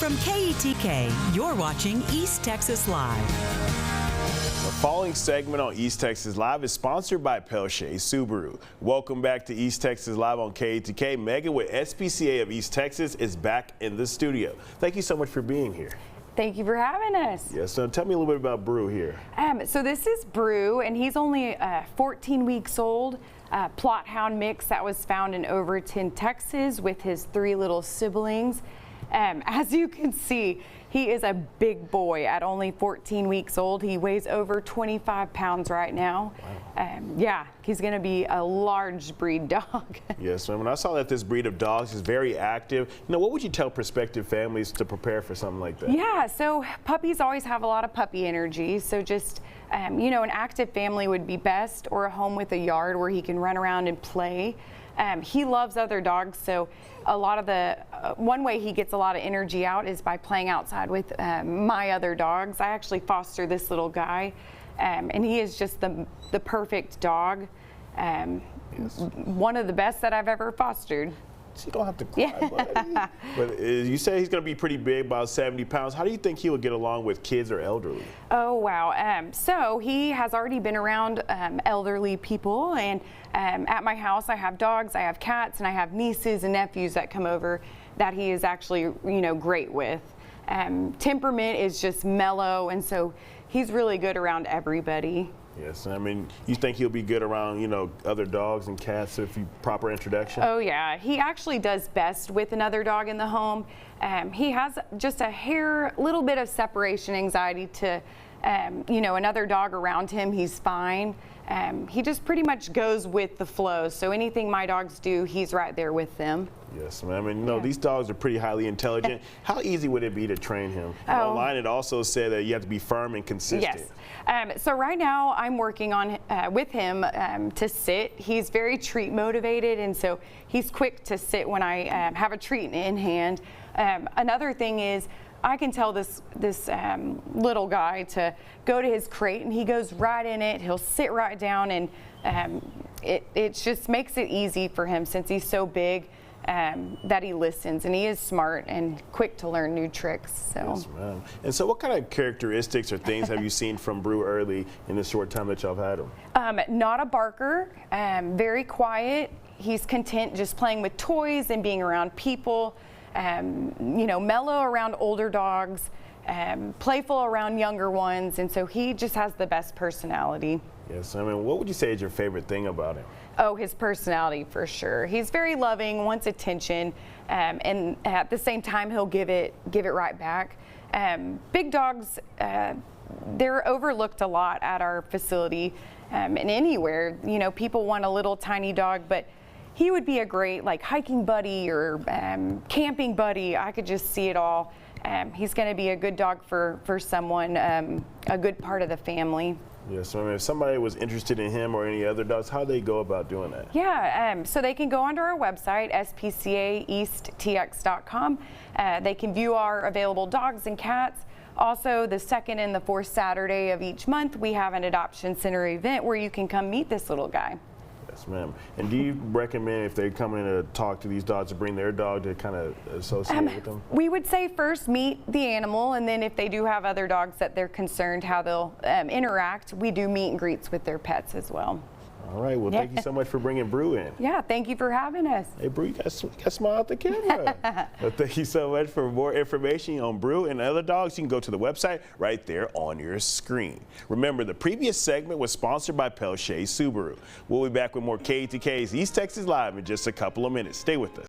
From KETK, you're watching East Texas Live. The following segment on East Texas Live is sponsored by Pelche Subaru. Welcome back to East Texas Live on KETK. Megan with Spca of East Texas is back in the studio. Thank you so much for being here. Thank you for having us. Yes, so tell me a little bit about Brew here. So this is Brew, and he's only 14 weeks old. Plot hound mix that was found in Overton, Texas, with his 3 little siblings. As you can see, he is a big boy at only 14 weeks old. He weighs over 25 pounds right now. Wow. Yeah, he's going to be a large breed dog. Yes, ma'am. And I saw that this breed of dogs is very active. You know, what would you tell prospective families to prepare for something like that? Yeah, so puppies always have a lot of puppy energy. So just, you know, an active family would be best, or a home with a yard where he can run around and play. He loves other dogs, so a lot of the one way he gets a lot of energy out is by playing outside with my other dogs. I actually foster this little guy, and he is just the perfect dog. Yes. One of the best that I've ever fostered. You don't have to cry, buddy. But you say he's going to be pretty big, about 70 pounds. How do you think he would get along with kids or elderly? Oh, wow. So he has already been around elderly people, and at my house I have dogs, I have cats, and I have nieces and nephews that come over that he is actually, you know, great with. Temperament is just mellow, and so he's really good around everybody. Yes, I mean, you think he'll be good around, you know, other dogs and cats if you proper introduction? Oh yeah, he actually does best with another dog in the home. He has just a little bit of separation anxiety to, you know, another dog around him, he's fine. He just pretty much goes with the flow. So anything my dogs do, he's right there with them. Yes, ma'am. And you know, these dogs are pretty highly intelligent. How easy would it be to train him? Online it also said that you have to be firm and consistent. Yes. So right now I'm working on with him to sit. He's very treat motivated, and so he's quick to sit when I have a treat in hand. Another thing is, I can tell this little guy to go to his crate, and he goes right in it. He'll sit right down, and it just makes it easy for him since he's so big. That he listens, and he is smart and quick to learn new tricks. So. Yes, ma'am. And so what kind of characteristics or things have you seen from Brew early in the short time that y'all have had him? Not a barker, very quiet. He's content just playing with toys and being around people. You know, mellow around older dogs, playful around younger ones, and so he just has the best personality. Yes, I mean, what would you say is your favorite thing about him? Oh, his personality for sure. He's very loving, wants attention, and at the same time he'll give it right back. Big dogs, they're overlooked a lot at our facility and anywhere. You know, people want a little tiny dog, but he would be a great like hiking buddy or camping buddy. I could just see it all. He's going to be a good dog for someone, a good part of the family. Yes, so I mean, if somebody was interested in him or any other dogs, how do they go about doing that? Yeah, so they can go onto our website, spcaeasttx.com. They can view our available dogs and cats. Also, the second and the fourth Saturday of each month, we have an adoption center event where you can come meet this little guy. Yes, ma'am. And do you recommend if they're coming in to talk to these dogs to bring their dog to kind of associate with them? We would say first meet the animal, and then if they do have other dogs that they're concerned how they'll interact, we do meet and greets with their pets as well. All right, well, thank you so much for bringing Brew in. Yeah, thank you for having us. Hey, Brew, you got to smile at the camera. Well, thank you so much. For more information on Brew and other dogs, you can go to the website right there on your screen. Remember, the previous segment was sponsored by Pelche Subaru. We'll be back with more KETK's East Texas Live in just a couple of minutes. Stay with us.